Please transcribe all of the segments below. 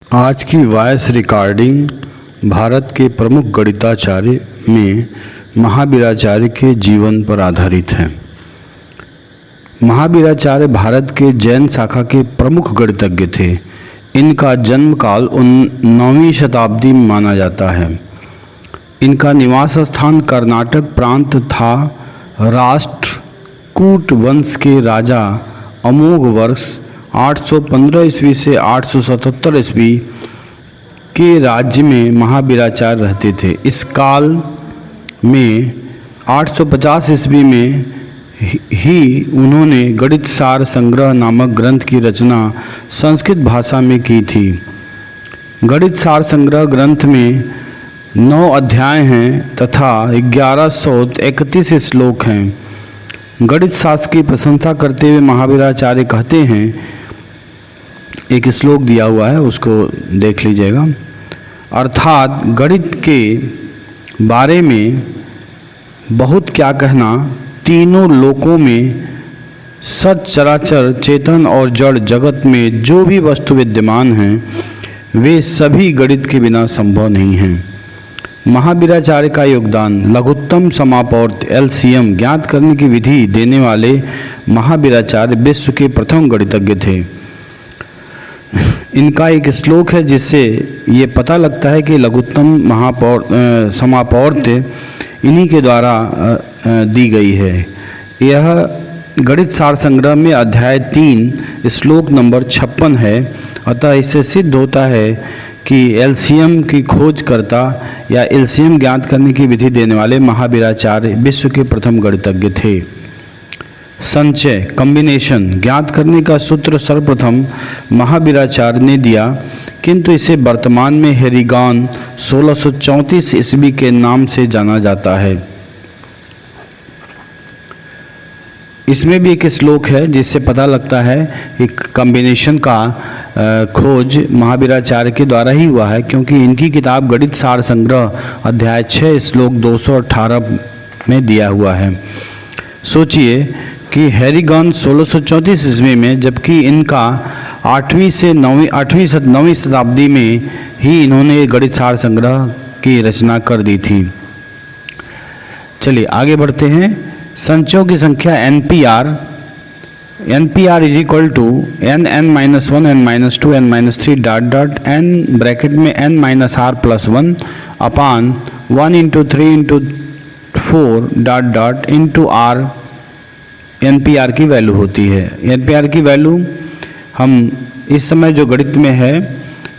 आज की voice recording Bharat के प्रमुख गणिताचार्य में महावीराचार्य के जीवन पर आधारित है। महावीराचार्य भारत के जैन शाखा के प्रमुख गणितज्ञ थे। इनका जन्म काल 9वीं शताब्दी में माना जाता है। इनका निवास स्थान कर्नाटक प्रांत था। राष्ट्रकूट वंश के राजा अमोघ वर्ष 815 ईस्वी से 877 ईस्वी के राज्य में महावीराचार्य रहते थे। इस काल में 850 ईस्वी में ही उन्होंने गणित सार संग्रह नामक ग्रंथ की रचना संस्कृत भाषा में की थी। गणित सार संग्रह ग्रंथ में 9 अध्याय हैं तथा 1131 श्लोक हैं। गणित शास्त्र की प्रशंसा करते हुए महावीराचार्य कहते हैं, एक श्लोक दिया हुआ है उसको देख लीजिएगा। अर्थात गणित के बारे में बहुत क्या कहना, तीनों लोकों में सच चराचर चेतन और जड़ जगत में जो भी वस्तु विद्यमान हैं वे सभी गणित के बिना संभव नहीं हैं। महावीराचार्य का योगदान लघुत्तम समापवर्त LCM ज्ञात करने की विधि देने वाले महावीराचार्य विश्व के प्रथम गणितज्ञ थे। इनका एक श्लोक है जिससे ये पता लगता है कि लघुत्तम समापवर्त इन्हीं के द्वारा दी गई है। यह गणित सार संग्रह में अध्याय 3 श्लोक नंबर 56 है। अतः इससे सिद्ध होता है कि LCM की खोज करता या LCM ज्ञात करने की विधि देने वाले महावीराचार्य विश्व के प्रथम गणितज्ञ थे। संचय कॉम्बिनेशन ज्ञात करने का सूत्र सर्वप्रथम महावीराचार्य ने दिया, किंतु इसे वर्तमान में हेरिगॉन 1634 ईस्वी के नाम से जाना जाता है। इसमें भी एक श्लोक है जिससे पता लगता है एक कॉम्बिनेशन का खोज महावीराचार्य के द्वारा ही हुआ है, क्योंकि इनकी किताब गणित सार संग्रह अध्याय 6 श्लोक 218 में दिया हुआ है। सोचिए कि हेरिगॉन 1634 ईस्वी में, जबकि इनका 8वीं शताब्दी में ही इन्होंने गणित सार संग्रह की रचना कर दी थी। चलिए आगे बढ़ते हैं। संचयों की संख्या NPR is equal to n n-1 n-2 n-3 dot n bracket में n-r+1 upon 1 × 3 × 4 dot into r NPR की वैल्यू होती है। NPR की वैल्यू हम इस समय जो गणित में है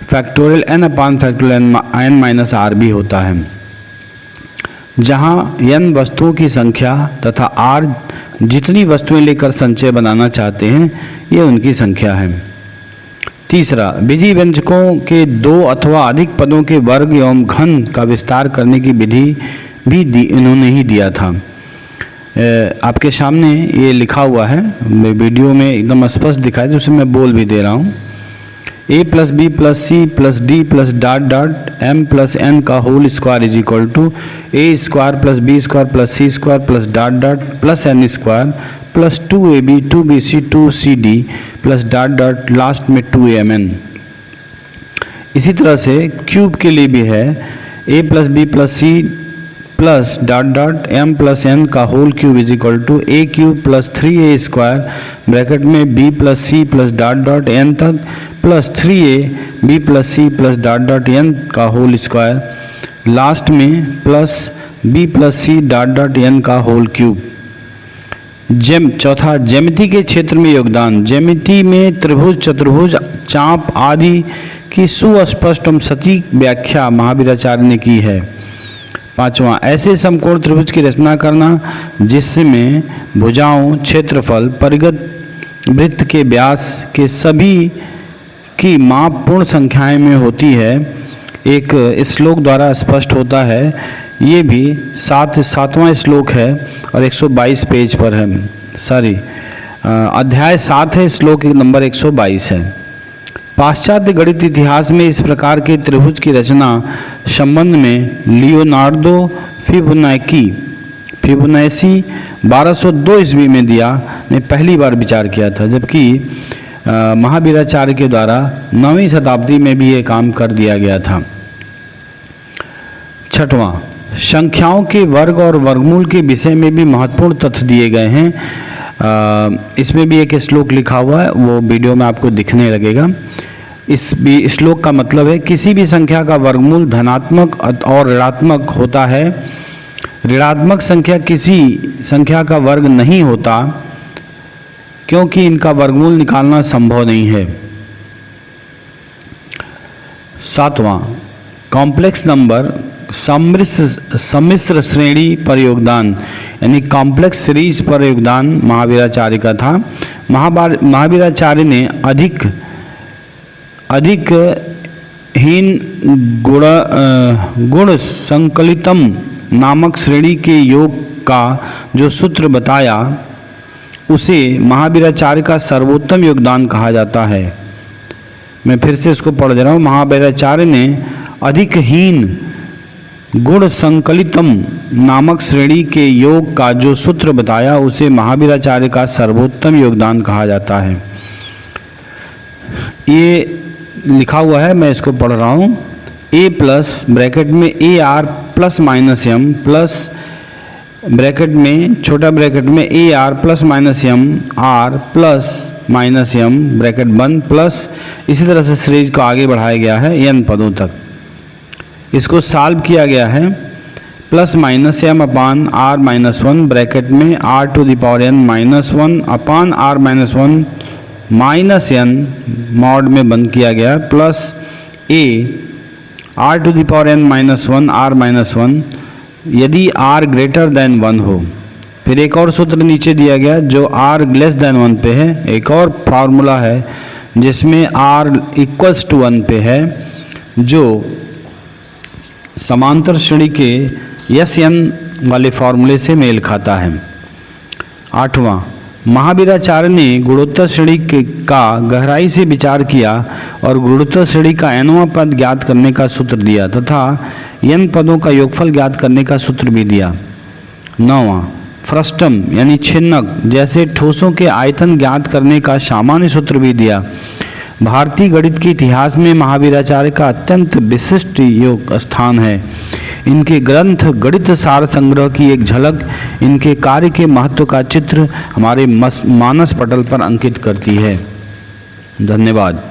फैक्टोरियल n/n भी होता है, जहाँ n वस्तुओं की संख्या तथा r जितनी वस्तुएं लेकर संचय बनाना चाहते हैं ये उनकी संख्या है। तीसरा, बीजीय व्यंजकों के 2 अथवा अधिक पदों के वर्ग एवं घन का विस्तार करने की विधि भी इन्होंने ही दिया था। आपके सामने ये लिखा हुआ है, वीडियो में एकदम स्पष्ट दिखाई दे, उसे मैं बोल भी दे रहा हूँ। a + b + c + d + dot m + n का whole square is equal to a² + b² + c² + dot n² + 2ab 2bc 2cd + dot last में 2amn। इसी तरह से क्यूब के लिए भी है a + b + c + dot m + n का whole cube is equal to a³ + 3a² bracket में b + c + डॉट n तक + 3a b + c + dot n का होल स्क्वायर लास्ट में + b + c डॉट n का होल क्यूब। चौथा, ज्यामिति के क्षेत्र में योगदान। ज्यामिति में त्रिभुज, चतुर्भुज, चाप आदि की सुस्पष्ट एवं सटीक व्याख्या महावीराचार्य ने की है। पांचवा, ऐसे समकोण त्रिभुज की रचना करना जिसमें भुजाओं, क्षेत्रफल, परिगत वृत्त के व्यास के सभी की माप पूर्ण संख्याएं में होती है, एक श्लोक द्वारा स्पष्ट होता है। ये भी 7वां श्लोक है और 122 पेज पर है। अध्याय 7 है, श्लोक नंबर 122 है। पाश्चात्य गणित इतिहास में इस प्रकार के त्रिभुज की रचना संबंध में लियोनार्दो फिबोनाची 1202 ईस्वी में ने पहली बार विचार किया था, जबकि महावीराचार्य के द्वारा 9वीं शताब्दी में भी ये काम कर दिया गया था। छठवां, संख्याओं के वर्ग और वर्गमूल के विषय में भी महत्वपूर्ण तथ्य दिए गए हैं। इसमें भी एक श्लोक लिखा हुआ है, वो वीडियो में आपको दिखने लगेगा। इस श्लोक का मतलब है किसी भी संख्या का वर्गमूल धनात्मक और ऋणात्मक होता है। ऋणात्मक संख्या किसी संख्या का वर्ग नहीं होता क्योंकि इनका वर्गमूल निकालना संभव नहीं है। सातवां, कॉम्प्लेक्स नंबर सम्मिश्र श्रेणी पर योगदान, यानी कॉम्प्लेक्स सीरीज पर योगदान महावीराचार्य का था। महावीराचार्य ने अधिक हीन गुण संकलितम नामक श्रेणी के योग का जो सूत्र बताया उसे महावीराचार्य का सर्वोत्तम योगदान कहा जाता है। मैं फिर से इसको पढ़ दे रहा हूँ। महावीराचार्य ने अधिक हीन गुण संकलितम नामक श्रेणी के योग का जो सूत्र बताया उसे महावीराचार्य का सर्वोत्तम योगदान कहा जाता है। ये लिखा हुआ है, मैं इसको पढ़ रहा हूँ। ए प्लस ब्रैकेट में A R plus minus M plus bracket में छोटा ब्रैकेट में A R plus minus M R plus minus M bracket बंद प्लस, इसी तरह से सीरीज को आगे बढ़ाया गया है एन पदों तक। इसको सॉल्व किया गया है plus minus M upon R minus one bracket में R to the power N minus one upon R minus one minus N mod में बंद किया गया plus A R to the power N minus one R minus one यदि R greater than one हो। फिर एक और सूत्र नीचे दिया गया जो आर लेस देन वन पे है। एक और फार्मूला है जिसमें आर इक्वल्स टू वन पे है जो समांतर श्रेणी के यस एन वाले फॉर्मूले से मेल खाता है। आठवां, महावीराचार्य ने गुणोत्तर श्रेणी का गहराई से विचार किया और गुणोत्तर श्रेणी का nवां पद ज्ञात करने का सूत्र दिया तथा n पदों का योगफल ज्ञात करने का सूत्र भी दिया। नौवां, फ्रस्टम यानी छिन्नक जैसे ठोसों के आयतन ज्ञात करने का सामान्य सूत्र भी दिया। भारतीय गणित के इतिहास में महावीराचार्य का अत्यंत विशिष्ट योग स्थान है। इनके ग्रंथ गणित सार संग्रह की एक झलक इनके कार्य के महत्व का चित्र हमारे मानस पटल पर अंकित करती है। धन्यवाद।